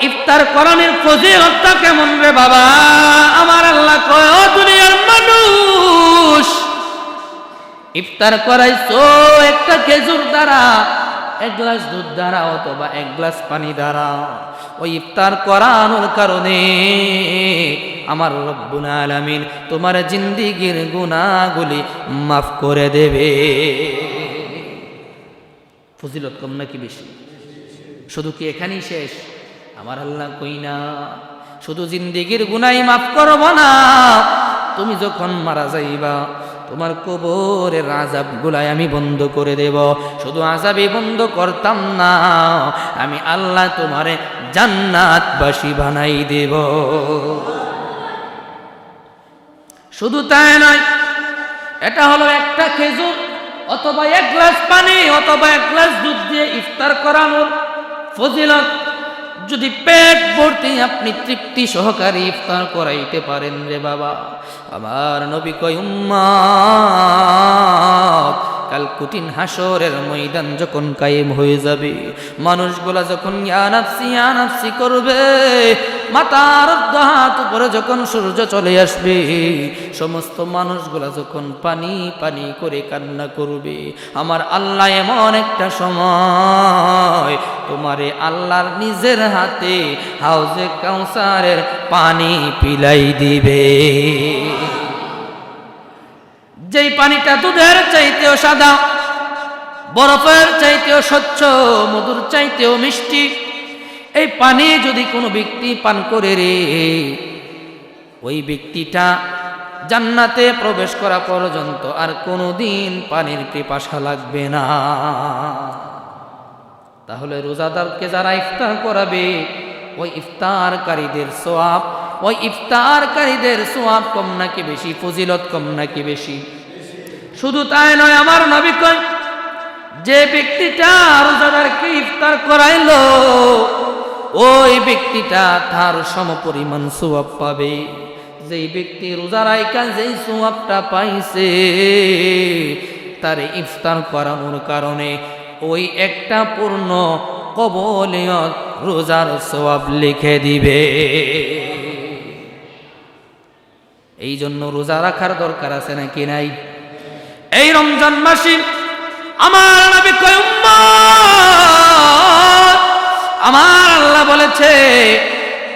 ইফতার করানোর ফজিলতটা কেমন রে বাবা? আমার আল্লাহ কয়, ও দুনিয়ার মানুষ, ইফতার করাইছো একটা খেজুর দ্বারা, এক গ্লাস দুধ দ্বারা, অথবা এক গ্লাস পানি দ্বারা। ওই ইফতার করানোর কারণে আমার রব্বুল আলামিন তোমার জিন্দেগীর গুনাহগুলি মাফ করে দেবে। ফজিলত কম নাকি বেশি? শুধু কি এখানেই শেষ? আমার আল্লাহ কই না, শুধু জিন্দেগীর গুনাহ মাফ করব না, তুমি যখন মারা যাইবা তোমার কবরের আযাবগুলাই আমি বন্ধ করে দেব। শুধু আযাবই বন্ধ করতাম না, আমি আল্লাহ তোমারে জান্নাতবাসী বানাই দেব। শুধু তাই নয়, এটা হলো একটা খেজুর অথবা এক গ্লাস পানি অথবা এক গ্লাস দুধ দিয়ে ইফতার করানোর ফজিলত। যদি পেট ভর্তি আপনি তৃপ্তি সহকারে ইফতার করাইতে পারেন রে বাবা, আমার নবী কয়, উম্মত, কাল কঠিন হাসরের ময়দান যখন কায়েম হয়ে যাবে, মানুষগুলা যখন ইয়া নাফসি ইয়া নাফসি করবে, মাথার হাত উপরে যখন সূর্য চলে আসবে, সমস্ত মানুষগুলা যখন পানি পানি করে কান্না করবে, আমার আল্লাহ এমন একটা সময় তোমারে আল্লাহর নিজের হাতে হাউজে কাউসারের পানি পিলাই দিবে। যেই পানিটা দুধের চাইতেও সাদা, বরফের চাইতেও স্বচ্ছ, মধুর চাইতেও মিষ্টি, এই পানি যদি কোনো ব্যক্তি পান করে রে, ওই ব্যক্তিটা জান্নাতে প্রবেশ করা পর্যন্ত আর কোনোদিন পানির পিপাসা লাগবে না। তাহলে রোজাদারকে যারা ইফতার করাবে, ওই ইফতারকারীদের সওয়াব, ওই ইফতারকারীদের সওয়াব কম নাকি বেশি? ফজিলত কম নাকি বেশি? শুধু তাই নয়, আমার নবী কয়, যে ব্যক্তিটা রোজাদারকে ইফতার করাইলো, ওই ব্যক্তিটা তার সমপরিমাণ সওয়াব পাবে। যেই ব্যক্তি রোজা রাইখা যেই সওয়াবটা পাইছে, তার ইফতার করানোর কারণে ওই একটা পূর্ণ কবুলিয়ত রোজার সওয়াব লিখে দিবে। এই জন্য রোজা রাখার দরকার আছে নাকি নাই? এই রমজান মাসে আমার নবী কয়, উম্মত, আমার আল্লাহ বলেছে,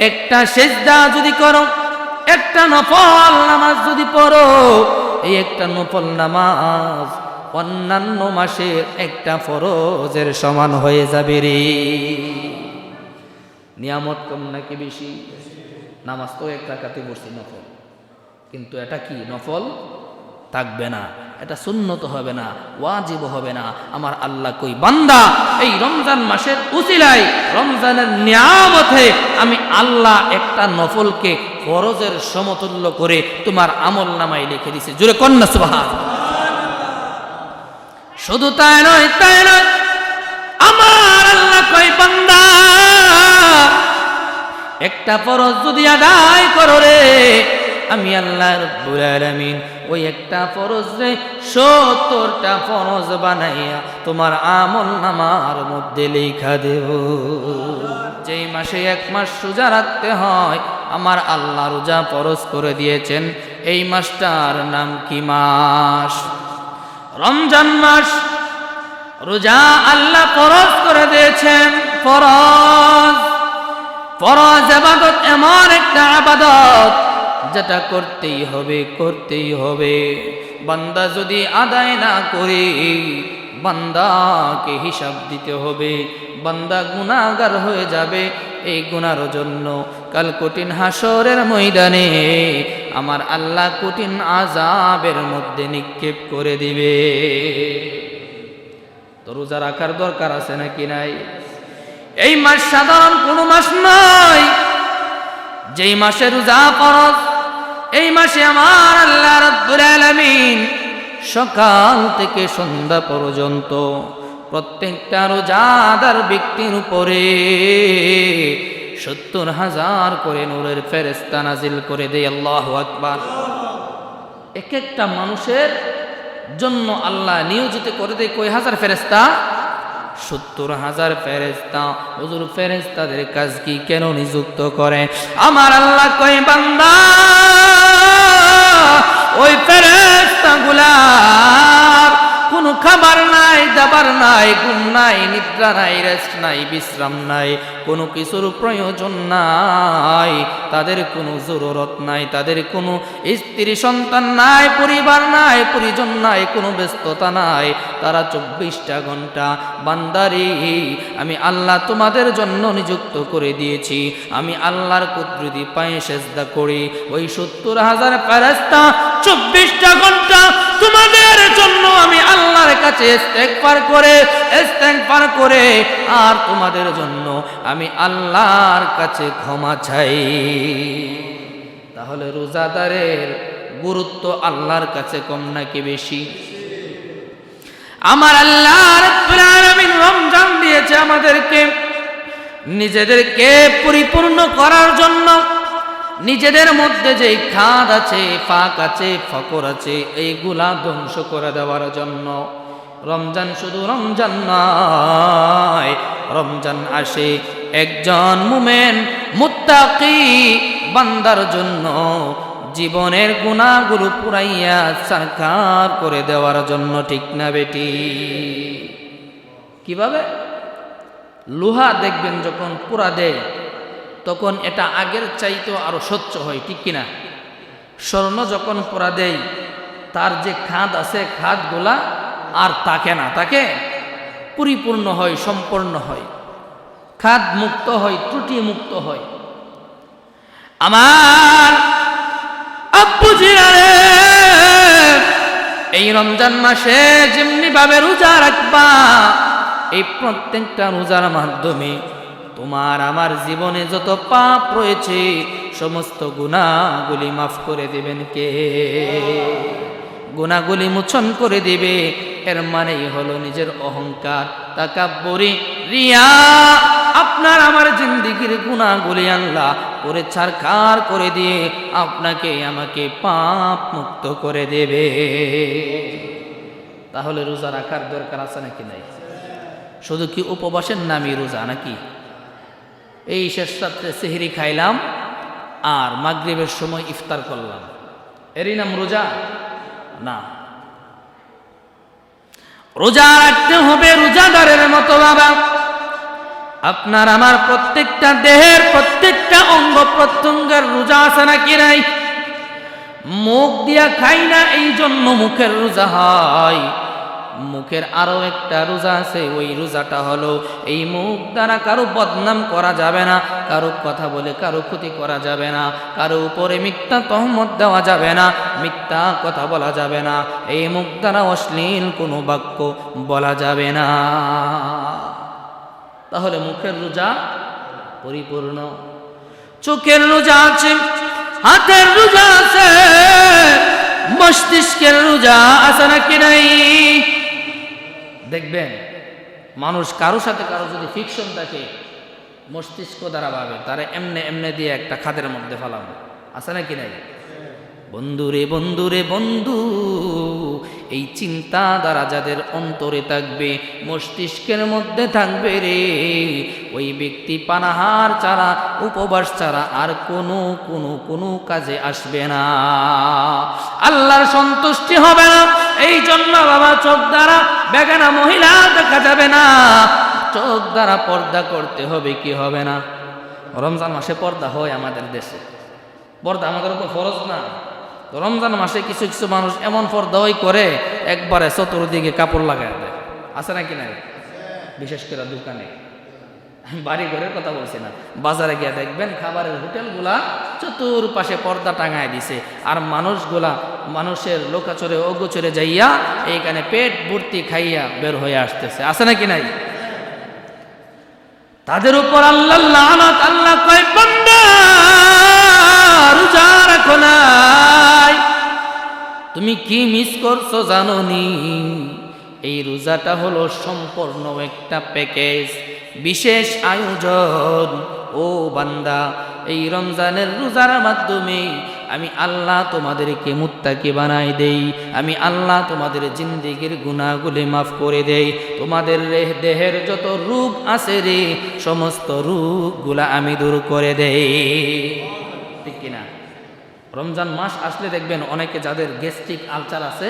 একটা সিজদা যদি করো, একটা নফল নামাজ যদি পড়ো, এই একটা নফল নামাজ অন্যান্য মাসের একটা ফরজের সমান হয়ে যাবে রে। নিয়ামত কম নাকি বেশি? নামাজ তো এক রাকাতে পড়ছি নফল, কিন্তু এটা কি নফল থাকবে না, এটা সুন্নত হবে না, ওয়াজিব হবে না। আমার আল্লাহ কই, বান্দা, এই রমজান মাসের উসিলায়, রমজানের নিয়ামতে আমি আল্লাহ একটা নফলকে ফরজের সমতুল্য করে তোমার আমল নামায় লিখে দিছে। জোরে কন্যা সুবহানাল্লাহ। শুধু তাই নয়, তাই নয়, আমার আল্লাহ কই, বান্দা, একটা ফরজ যদি আদায় করো রে, আমি আল্লাহ রাব্বুল আলামিন ওই একটা ফরজ রে 70টা ফরজ বানাইয়া তোমার আমল নামার মধ্যে লেখা দেব। যেই মাসে এক মাস রোজা রাখতে হয়, আমার আল্লাহ রোজা ফরজ করে দিয়েছেন। এই মাসটার নাম কি মাস? রমজান মাস। রোজা আল্লাহ ফরজ করে দিয়েছেন। ফরজ, ফরজ ইবাদত এমন একটা ইবাদত যেটা করতেই হবে, করতেই হবে। বান্দা যদি আদায় না করে, বান্দাকে হিসাব দিতে হবে, বান্দা গুনাহগার হয়ে যাবে। এই গুনার জন্য কাল কঠিন হাসরের ময়দানে আমার আল্লাহ কঠিন আযাবের মধ্যে নিক্ষেপ করে দিবে। তো রোজা রাখার দরকার আছে নাকি নাই? এই মাস সাধারণ কোনো মাস নয়। যেই মাসে রোজা ফরজ, এই মাসে আমার আল্লাহ রাব্বুল আলামিন সকাল থেকে সন্ধ্যা পর্যন্ত প্রত্যেকটা রোজাদার ব্যক্তির উপরে 70,000 করে নূরের ফেরেশতা নাজিল করে দেয়। আল্লাহু আকবার। এক একটা মানুষের জন্য আল্লাহ নিয়োজিত করে দেয় কয় হাজার ফেরেশতা? 70,000 ফেরেশতা। হুজুর ফেরেশতাদের কাজ কি কেন নিযুক্ত করে? আমার আল্লাহ কয় বান্দা ওই ফেরেশতাগুলার কোনো খাবার নাই, দাবার নাই, ঘুম নাই, নিদ্রা নাই, রেস্ট নাই, বিশ্রাম নাই, কোনো কিছুর প্রয়োজন নাই, তাদের কোনো জরুরত নাই, তাদের কোনো স্ত্রী সন্তান নাই, পরিবার নাই, পরিজন নাই, কোনো ব্যস্ততা নাই। তারা 24টা ঘন্টা বান্দারে আমি আল্লাহ তোমাদের জন্য নিযুক্ত করে দিয়েছি। আমি আল্লাহর কুদরতি পায়ে সেজদা করি। ওই 70,000 ফেরেশতা 24টা ঘন্টা তোমাদের জন্য আমি আল্লাহর কাছে ইস্তেগফার করে আর তোমাদের জন্য আমি আল্লাহর কাছে ক্ষমা চাই। তাহলে রোজাদারের গুরুত্ব আল্লাহর কাছে কম নাকি বেশি? আমার আল্লাহ রাব্বুল আলামিন রমজান দিয়েছে আমাদেরকে নিজেদেরকে পরিপূর্ণ করার জন্য, নিজেদের মধ্যে যে খাদ আছে, ফাঁক আছে, ফকর আছে, এইগুলা ধ্বংস করে দেওয়ার জন্য। রমজান শুধু রমজান নয়, রমজান আসে একজন মুমিন মুত্তাকি বান্দার জন্য জীবনের গুনাহগুলো পুরাইয়া সারকার করে দেওয়ার জন্য। ঠিক না বেটি? কিভাবে? লোহা দেখবেন যখন পুরা দেয় তখন এটা আগের চাইতেও আরো স্বচ্ছ হয়, ঠিক কিনা? স্বর্ণ যখন পোড়া দেয় তার যে খাদ আছে, খাদগুলা আর থাকে না, তাকে পরিপূর্ণ হয়, সম্পূর্ণ হয়, খাদ মুক্ত হয়, ত্রুটি মুক্ত হয়। আমার আব্বুজিরা রে, এই রমজান মাসে যেমনি ভাবে রোজা রাখবা, এই প্রত্যেকটা রোজার মাধ্যমে তোমার আমার জীবনে যত পাপ রয়েছে সমস্ত গুনাহগুলি মাফ করে দিবেন কে? গুনাহগুলি মোচন করে দিবে। এর মানেই হলো নিজের অহংকার, তাকাব্বুরি, রিয়া আপনার আমার জিন্দেগির গুনাহগুলি আল্লাহ করে ছারখার করে দিয়ে আপনাকে আমাকে পাপ মুক্ত করে দেবে। তাহলে রোজা রাখার দরকার আছে নাকি নাই? শুধু কি উপবাসের নামই রোজা নাকি? এই শেষ রাত্রে সেহরি খাইলাম আর মাগরিবের সময় ইফতার করলাম, এরই নাম রোজা না। রোজা রাখতে হবে রোজাদারের মতো। বাবা, আপনার আমার প্রত্যেকটা দেহের প্রত্যেকটা অঙ্গ প্রত্যঙ্গের রোজা আছে নাকি নাই? মুখ দিয়া খাই না এই জন্য মুখের রোজা হয়। মুখের আরো একটা রোজা আছে, ওই রোজাটা হলো এই মুখ দ্বারা কারো বদনাম করা যাবে না, কারো কথা বলে কারো ক্ষতি করা যাবে না, কারো উপরে মিথ্যা তহমত দেওয়া যাবে না, মিথ্যা কথা বলা যাবে না, এই মুখ দ্বারা অশ্লীল কোনো বাক্য বলা যাবে না। তাহলে মুখের রোজা পরিপূর্ণ। চোখের রোজা আছে, হাতের রোজা আছে, মস্তিষ্কের রোজা আছে নাকি নাই? দেখবেন মানুষ কারো সাথে কারো যদি ফিকশন থাকে মস্তিষ্ক দ্বারা ভাবে তারা এমনে এমনে দিয়ে একটা খাদের মধ্যে ফেলানো, আছে নাকি নাই? বন্ধুরে বন্ধুরে বন্ধু, এই চিন্তা দ্বারা যাদের অন্তরে থাকবে, মস্তিষ্কের মধ্যে থাকবে রে, ওই ব্যক্তি পানাহার ছাড়া, উপবাস ছাড়া আর কোনো কাজে আসবে না, আল্লাহর সন্তুষ্টি হবে না। এই জন্য বাবা, চোখ দ্বারা বেগানা মহিলা দেখা যাবে না, চোখ দ্বারা পর্দা করতে হবে, কি হবে না? রমজান মাসে পর্দা হয় আমাদের দেশে, পর্দা আমাদের উপর ফরজ না। তো রমজান মাসে কিছু কিছু মানুষ এমন পর্দাই করে একবারে চতুর্দিকে কাপড় লাগায় দেয়, আছে নাকি নাই? বিশেষ করে দোকানে, বাড়ি ঘরের কথা বলছি না, বাজারে গিয়ে দেখবেন খাবারের হোটেলগুলা চতুর্পাশে পর্দা টাঙায় দিছে, আর মানুষের লোকাচরে অগোচরে যাইয়া এইখানে পেট ভর্তি খাইয়া বের হয়ে আসতেছে, আছে নাকি নাই? তাদের উপর আল্লাহ লানত। আল্লাহ কয়, বান্দা রোজা রাখো নাই, তুমি কি মিস করছো জানো নি? এই রোজাটা হলো সম্পূর্ণ একটা প্যাকেজ, বিশেষ আয়োজন। ও বান্দা, এই রমজানের রোজার মাধ্যমে আমি আল্লাহ তোমাদেরকে মুত্তাকি বানাই দেই, আমি আল্লাহ তোমাদের জিন্দেগির গুনাহগুলি মাফ করে দেই, তোমাদের দেহের যত রোগ আছে রে সমস্ত রোগগুলা আমি দূর করে দেই। ঠিক কিনা? রমজান মাস আসলে দেখবেন অনেকে যাদের গ্যাস্ট্রিক আলসার আছে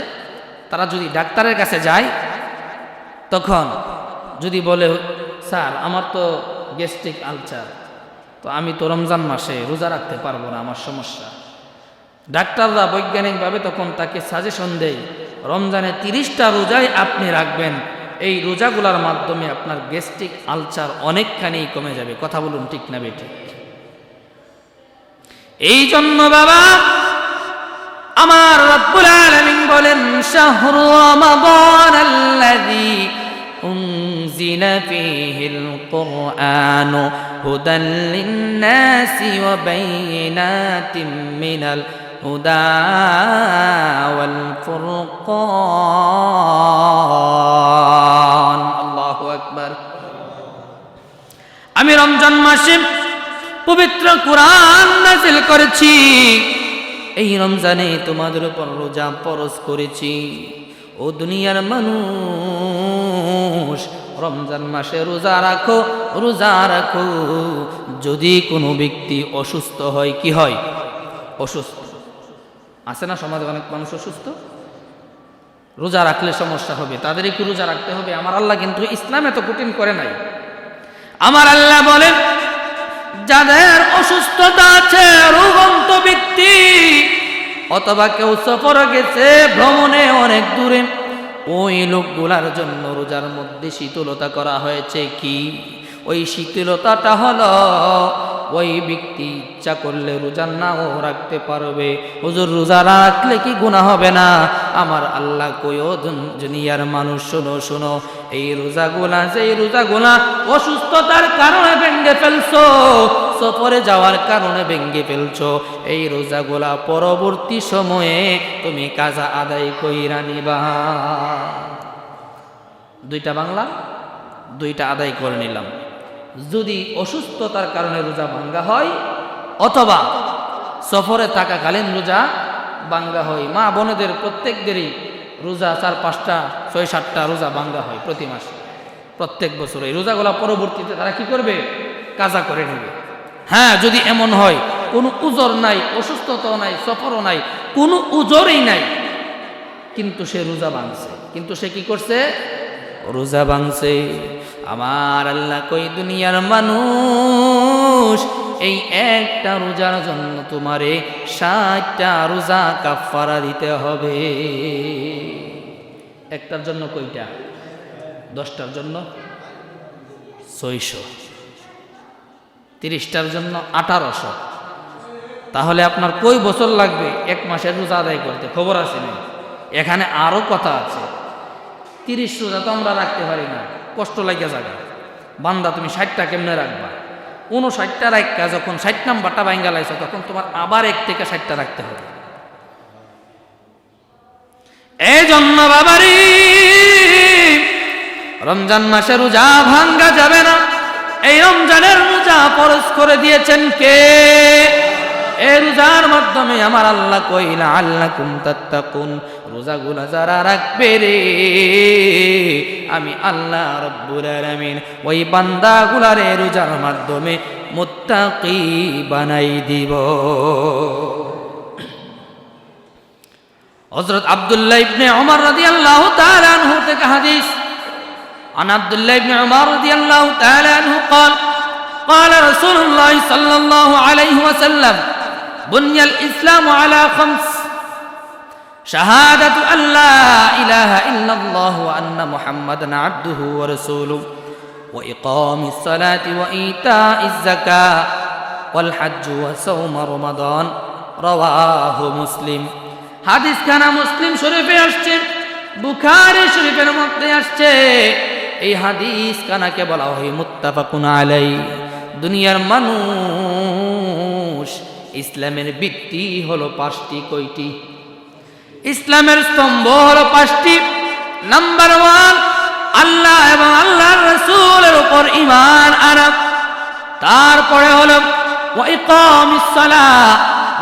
তারা যদি ডাক্তারের কাছে যায় তখন যদি বলে স্যার আমার তো গ্যাস্ট্রিক আলসার, তো আমি তো রমজান মাসে রোজা রাখতে পারবো না, আমার সমস্যা। ডাক্তাররা বৈজ্ঞানিকভাবে তখন তাকে সাজেশন দেয় রমজানে 30টা রোজাই আপনি রাখবেন, এই রোজাগুলোর মাধ্যমে আপনার গ্যাস্ট্রিক আলসার অনেকখানি কমে যাবে। কথা বলুন ঠিক না বেঠিক? এই জন্য বাবা আমার রব্বুল আলামিন বলেন শাহরু রমাদানাল্লাযী উনজিলা ফীহিল কুরআনু হুদাল লিন-নাসি ওয়া বাইয়িনাতিম মিনাল হুদা ওয়াল ফুরকান। আল্লাহু আকবার। আমি রমজান মাসে পবিত্র কুরআন নাযিল করেছি, এই রমজানে তোমাদের উপর রোজা ফরজ করেছি। ও দুনিয়ার মানুষ, রমজান মাসে রোজা রাখো, রোজা রাখো। যদি কোনো ব্যক্তি অসুস্থ হয়, কি হয়? অসুস্থ আছে না সমাজে অনেক মানুষ অসুস্থ, রোজা রাখলে সমস্যা হবে, তাদের একটু রোজা রাখতে হবে। আমার আল্লাহ কিন্তু ইসলাম এত কঠিন করে নাই। আমার আল্লাহ বলেন যাদের অসুস্থতা আছে, রোগন্ত ব্যক্তি অথবা কেউ সফরে গেছে, ভ্রমণে অনেক দূরে, ওই লোকগুলার জন্য রোজার মধ্যে শীতলতা করা হয়েছে। কি ওই শীতলতাটা হলো ওই ব্যক্তি ইচ্ছা করলে রোজা নাও রাখতে পারবে। হুজুর রোজা রাখলে কি গুনাহ হবে না? আমার আল্লাহ কই ও দুনিয়ার মানুষ শোনো শোনো, এই রোজাগুলা যেই রোজাগুলা অসুস্থতার কারণে ভেঙে ফেলছো, সফরে যাওয়ার কারণে ভেঙে ফেলছো, এই রোজাগুলা পরবর্তী সময়ে তুমি কাজা আদায় কইরা নিবা। দুইটা বাংলা, দুইটা আদায় করে নিলাম। যদি অসুস্থতার কারণে রোজা ভাঙ্গা হয় অথবা সফরে থাকাকালীন রোজা ভাঙ্গা হয়, মা বোনেদের প্রত্যেকদেরই রোজা 4, 5টা, 6, 7টা রোজা ভাঙ্গা হয় প্রতি মাসে, প্রত্যেক বছর। এই রোজাগুলা পরবর্তীতে তারা কি করবে? কাজা করে নেবে। হ্যাঁ, যদি এমন হয় কোনো উজর নাই, অসুস্থতাও নাই, সফরও নাই, কোনো উজরই নাই, কিন্তু সে রোজা ভাঙছে, কিন্তু সে কি করছে? রোজা ভাঙছে। আমার আল্লাহ কই দুনিয়ার মানুষ, এই একটা রোজার জন্য তোমারে 60টা রোজা কাফারা দিতে হবে। একটার জন্য কয়টা? 10টার জন্য 600, 30টার জন্য 1800। তাহলে আপনার কই বছর লাগবে 1 মাসের রোজা আদায় করতে? খবর আছে না? এখানে আরো কথা আছে। 30 রোজা তো আমরা রাখতে পারি না, কষ্ট লাগিয়া যাবে। বান্দা তুমি 60টা কেমনে রাখবা? 59টা রাখা যখন 60 নাম্বারটা ভাঙ্গা লাইছো, তখন তোমার আবার 1 থেকে 60টা রাখতে হবে। এই জন্য বাবারি রমজান মাসে রোজা ভাঙ্গা যাবে না। এই রমজানের রোজা ফরজ করে দিয়েছেন কে? এই রোজার মাধ্যমে আমার আল্লাহ কইলা আল্লাকুম তাত্তাকুন, রোজাগুলা যারা রাখবে রে, আমি আল্লাহ রব্বুল আলামিন ওই বান্দাগুলারে রোজার মাধ্যমে মুত্তাকি বানাই দিব। হযরত আব্দুল্লাহ ইবনে ওমর রাদিয়াল্লাহু তাআলা আনহু থেকে হাদিস, عن عبد الله بن عمر رضي الله تعالى عنه قال قال رسول الله صلى الله عليه وسلم بني الإسلام على 5: شهادة أن لا إله إلا الله وأن محمدا عبده ورسوله وإقام الصلاة وإيتاء الزكاة والحج وصوم رمضان رواه مسلم। হাদিস খানা মুসলিম শরীফে আসছে, বুখারী শরীফের মধ্যে আসছে। এই হাদিস কানাকে বলা হয় মুত্তাফাকুন আলাই। দুনিয়ার মানুষ, ইসলামের ভিত্তি হলো 5টি। কয়টি? ইসলামের স্তম্ভ হলো 5টি। নাম্বার 1, আল্লাহ এবং আল্লাহর রাসূলের উপর ঈমান আনা। তারপরে হলো ওয়া ইকামিস সালাহ,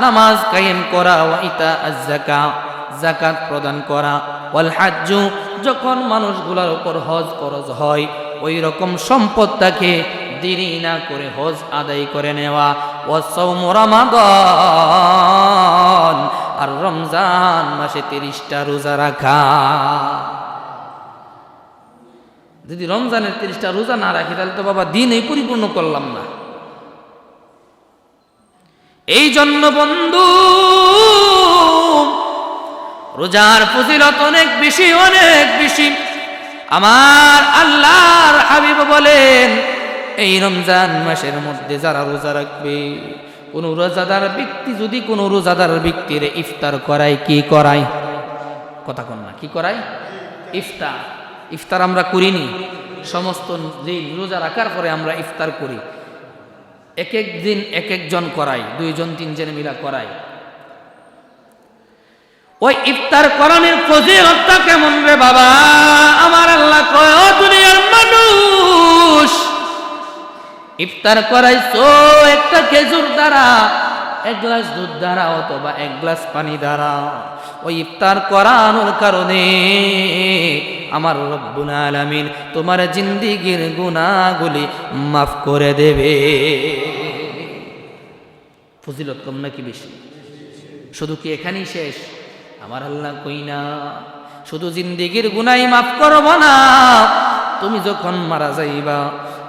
নামাজ কায়েম করা, ওয়া ইতা আয-যাকাত যাকাত প্রদান করা, ওয়াল হাজ্জু যখন মানুষগুলোর উপর হজ ফরজ হয় ওই রকম সম্পদটাকে দেরি না করে হজ আদায় করে নেওয়া, ওয়া সাওমু রমাদান আর রমজান মাসে 30টা রোজা রাখা। যদি রমজানের 30টা রোজা না রাখি তাহলে তো বাবা দিনই পরিপূর্ণ করলাম না। এই জন্য বন্ধু রোজার ফজিলত অনেক বেশি, অনেক বেশি। আমার আল্লাহর হাবিব বলেন এই রমজান মাসের মধ্যে যারা রোজা রাখবে, কোন রোজাদার ব্যক্তি যদি কোন রোজাদার ব্যক্তির ইফতার করায়, কি করায়? কথা কন না, কি করায়? ইফতার। ইফতার আমরা করিনি, সমস্ত যে রোজা রাখার পরে আমরা ইফতার করি, এক এক দিন এক একজন করাই, 2 জন 3 জন মিলা করাই। ওই ইফতার করানোর ফজিলতটা কেমন রে বাবা? আমার আল্লাহ কয়, ও দুনিয়ার মানুষ, ইফতার করাইছো একটা খেজুর দ্বারা, 1 গ্লাস দুধ দ্বারা অথবা 1 গ্লাস পানি দ্বারা। ওই ইফতার করানোর কারণে আমার রব্বুল আলামিন তোমার জিন্দেগীর গুনাহগুলি মাফ করে দেবে। ফজিলত কম নাকি বেশি? শুধু কি এখানেই শেষ? আমার আল্লাহ কই না শুধু জিন্দেগীর গুনাহই মাফ করব না, তুমি যখন মারা যাইবা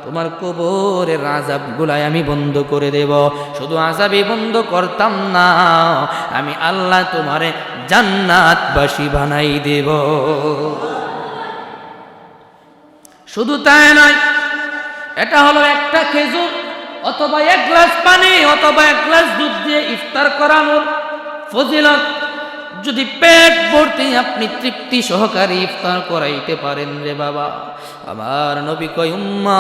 তোমার কবরের আযাবগুলাই আমি বন্ধ করে দেব। শুধু আযাবই বন্ধ করতাম না, আমি আল্লাহ তোমারে জান্নাতবাসী বানাই দেব। শুধু তাই নয়, এটা হলো একটা খেজুর অথবা 1 গ্লাস পানি অথবা 1 গ্লাস দুধ দিয়ে ইফতার করানোর ফজিলত। যদি পেট ভর্তি আপনি তৃপ্তি সহকারে ইফতার করাইতে পারেন রে বাবা, আমার নবী কয় উম্মত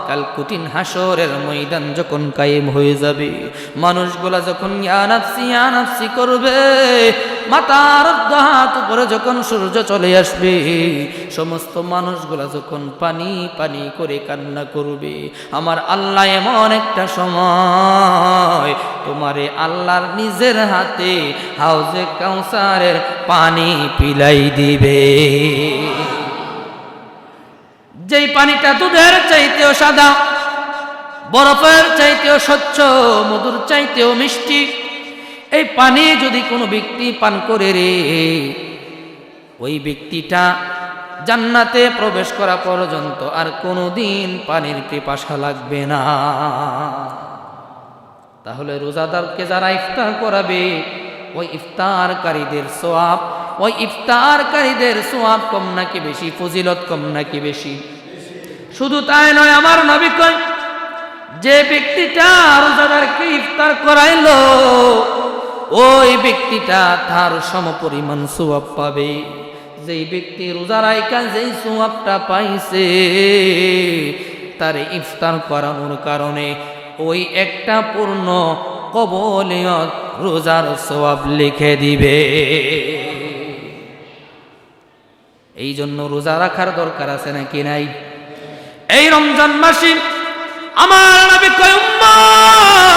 কাল কঠিন হাসরের ময়দান যখন কায়েম হয়ে যাবে, মানুষগুলা যখন ইয়া নাফসি করবে, মাথার হাত উপরে যখন সূর্য চলে আসবে, সমস্ত মানুষগুলা যখন পানি পানি করে কান্না করবে, আমার আল্লাহ এমন একটা সময় তোমারে আল্লাহর নিজের হাতে হাউজে কাউসারের পানি পিলাই দিবে। যেই পানিটা দুধের চাইতেও সাদা, বরফের চাইতেও স্বচ্ছ, মধুর চাইতেও মিষ্টি, এই পানি যদি কোনো ব্যক্তি পান করে রে, ওই ব্যক্তিটা জান্নাতে প্রবেশ করা পর্যন্ত আর কোনোদিন পানির পিপাসা লাগবে না। তাহলে রোজাদারকে যারা ইফতার করাবে, ওই ইফতারকারীদের সওয়াব, ওই ইফতারকারীদের সওয়াব কম নাকি বেশি? ফজিলত কম নাকি বেশি? শুধু তাই নয়, আমার নবী কয় যে ব্যক্তিটা রোজাদারকে ইফতার করাইলো, ওই ব্যক্তিটা তার সমপরিমাণ সওয়াব পাবে। যেই ব্যক্তি রোজা রাইখা যেই সওয়াবটা পাইছে, তার ইফতার করানোর কারণে ওই একটা পূর্ণ কবুলিয়ত রোজার সওয়াব লিখে দিবে। এই জন্য রোজা রাখার দরকার আছে নাকি নাই? এই রমজান মাসে আমার নবী কয় উম্মত,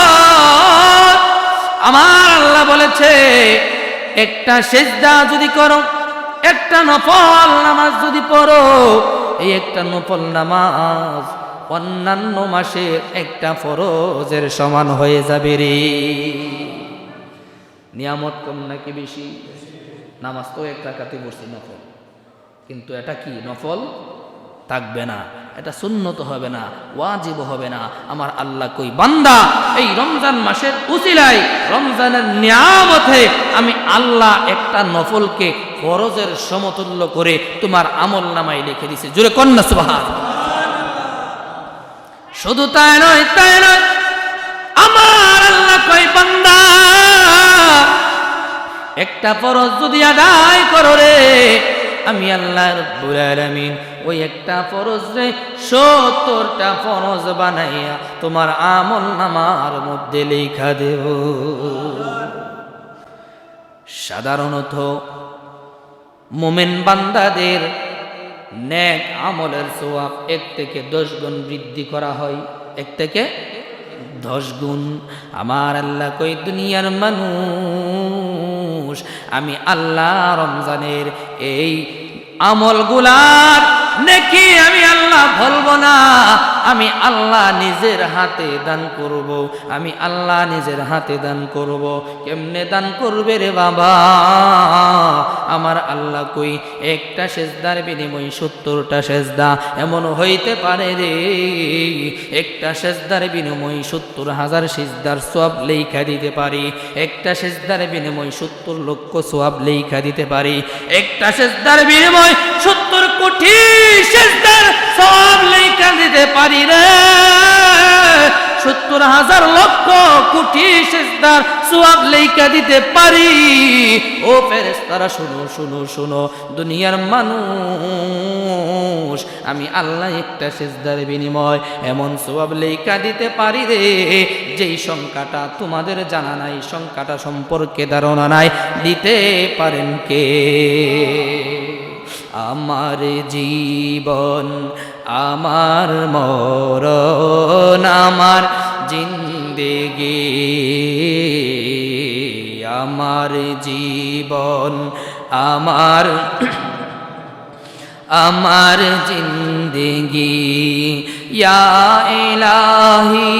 আমার আল্লাহ বলেছে একটা সিজদা যদি করো, একটা নফল নামাজ যদি পড়ো, এই একটা নফল নামাজ অন্যান্য মাসের একটা ফরজের সমান হয়ে যাবে রে। নিয়ামত কম নাকি বেশি? নামাজ তো 1 রাকাতে পড়ছি নফল, কিন্তু এটা কি নফল থাকবে না, এটা সুন্নত হবে না, ওয়াজিব হবে না। আমার আল্লাহ কই বান্দা, এই রমজান মাসের উসিলায়, রমজানের নিয়ামতে আমি আল্লাহ একটা নফলকে ফরজের সমতুল্য করে তোমার আমল নামায় লিখে দিছে। জোরে কন্যা সুবহানাল্লাহ। শুধু তাই নয়, আমার আল্লাহ কই বান্দা, একটা ফরজ যদি আদায় করো রে, আমি আল্লাহ রাব্বুল আলামিন ওই একটা ফরজ রে 70টা ফরজ বানাইয়া তোমার আমল নামার মধ্যে লেখা দেব। সাধারণত মুমিন বান্দাদের নেক আমলের সওয়াব 1 থেকে 10 গুণ বৃদ্ধি করা হয়, 1 থেকে 10 গুণ। আমার আল্লাহ কই দুনিয়ার মানুষ, আমি আল্লাহ রমজানের এই আমলগুলার নেকি আমি আল্লাহ বলবো না, আমি আল্লাহ নিজের হাতে দান করব, আমি আল্লাহ নিজের হাতে দান করব। কেমনে দান করবে রে বাবা? আমার আল্লাহ কই একটা সেজদার বিনিময়ে 70টা সেজদা। এমন হইতে পারে রে একটা সেজদার বিনিময়ে 70,000 সেজদার সওয়াব লেখা দিতে পারি, একটা সেজদার বিনিময়ে 70 লক্ষ সওয়াব লেখা দিতে পারি, একটা সেজদার বিনিময়ে 70 কোটি সেজদার সওয়াব লেখা দিতে পারি রে। 70,000 লক্ষ কোটি সেজদার সওয়াব লেখা দিতে পারি। ও ফেরেশতারা শুনো শুনো শুনো, দুনিয়ার মানুষ, আমি আল্লাহ একটা সেজদার বিনিময় এমন সওয়াব লেখা দিতে পারি রে, যেই সংখ্যাটা তোমাদের জানা নাই, সংখ্যাটা সম্পর্কে ধারণা নাই। দিতে পারেন কে? আমার জীবন, আমার মরণ, আমার জিন্দেগি, আমার জীবন, আমার জিন্দেগি, ইয়া ইলাহি,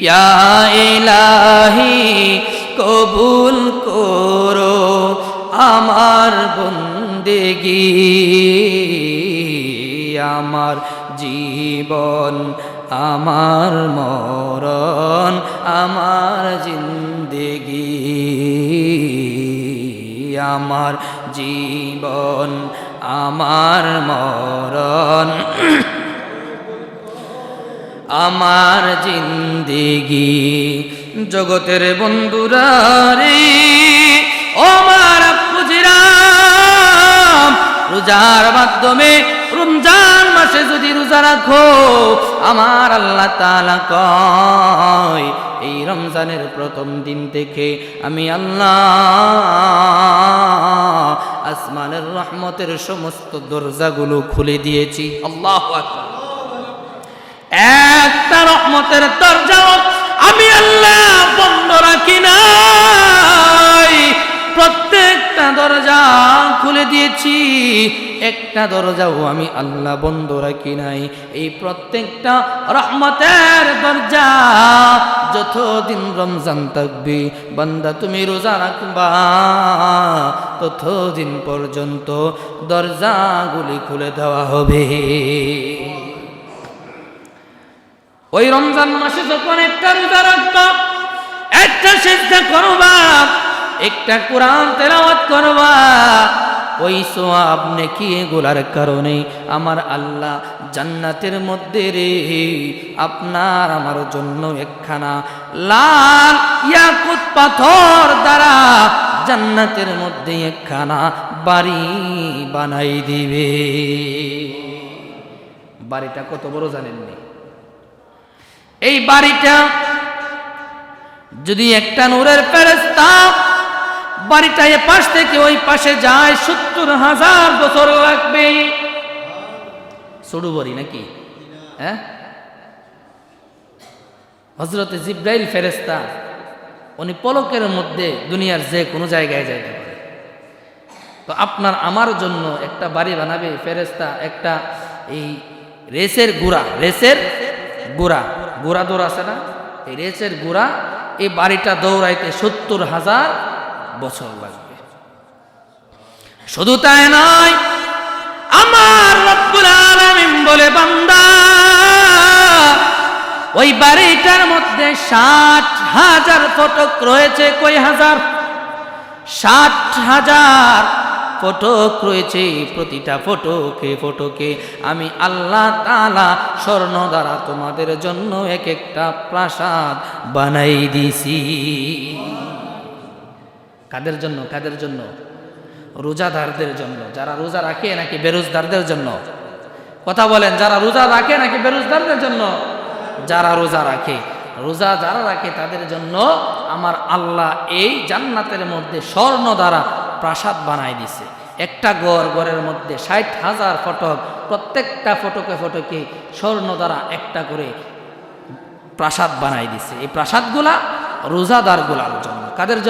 ইয়া ইলাহি, কবুল করো আমার বন্দেগি, আমার জীবন, আমার মরণ, আমার জিন্দেগি, আমার জীবন, আমার মরণ, আমার জিন্দেগি। জগতের বন্ধুরা রে, ও আমার পুজিরাম, রোজার মাধ্যমে রমজান মাসে যদি রোজা রাখো, আমার আল্লাহ তাআলা কয় এই রমজানের প্রথম দিন থেকে আমি আল্লাহ আসমানের রহমতের সমস্ত দরজাগুলো খুলে দিয়েছি। আল্লাহু আকবার। একটা রহমতের দরজাও আমি আল্লাহ বন্ধ রাখি নাই, প্রত্যেকটা দরজা খুলে দিয়েছি, একটা দরজাও আমি আল্লাহ বন্ধ রাখি নাই। এই প্রত্যেকটা রহমতের দরজা যতদিন রমজান থাকবে বান্দা তুমি রোজা রাখবা, ততদিন পর্যন্ত দরজাগুলি খুলে দেওয়া হবে। ওই রমজান মাসে যখন একটা রোজা রাখবা, একটা সিজদা করবা, একটা কোরআন তেলাওয়াত করবা, ওই সওয়াব নেকি এগুলার কারণে আমার আল্লাহ জান্নাতের মধ্যে রে আপনার আমার জন্য একখানা লাল ইয়াকুত পাথর দ্বারা জান্নাতের মধ্যে একখানা বাড়ি বানাই দিবে। বাড়িটা কত বড় জানেননি? এই বাড়িটা যদি একটা নূরের ফেরেশতা বাড়িটা এ পাশ থেকে ওই পাশে যায় 70,000 বছর লাগবে। ছোট বাড়ি নাকি? হ্যাঁ, হযরতে জিবরাইল ফেরেশতা উনি পলকের মধ্যে দুনিয়ার যে কোনো জায়গায় যাইতে পারে। তো আপনার আমার জন্য একটা বাড়ি বানাবে ফেরেশতা, একটা এই রেসের গুড়া, রেসের গুড়া, গুড়া দৌড় আছে না, এই রেসের গুড়া, এই বাড়িটা দৌড়াইতে 70,000 বছর লাগবে। শুধু তাই নয়, আমার রব্বুল আলামিন বলে বান্দা ওই বাড়িটার মধ্যে 60,000 ফটক রয়েছে। কয় হাজার? 60,000 ফটক রয়েছে। প্রতিটা ফটকে ফটকে আমি আল্লাহ তাআলা স্বর্ণ দ্বারা তোমাদের জন্য এক একটা প্রাসাদ বানাই দিছি। কাদের জন্য? কাদের জন্য? রোজাদারদের জন্য। যারা রোজা রাখে নাকি বেরোজগারদের জন্য? কথা বলেন, যারা রোজা রাখে নাকি বেরোজগারদের জন্য? যারা রোজা রাখে, রোজা যারা রাখে তাদের জন্য আমার আল্লাহ এই জান্নাতের মধ্যে স্বর্ণ দ্বারা প্রাসাদ বানাই দিছে। একটা ঘরের মধ্যে 60,000 ফটক, প্রত্যেকটা ফটকে স্বর্ণ দ্বারা একটা করে প্রাসাদ বানাই দিছে। এই প্রাসাদগুলা রোজাদারগুলার জন্য। কাদের জন্য?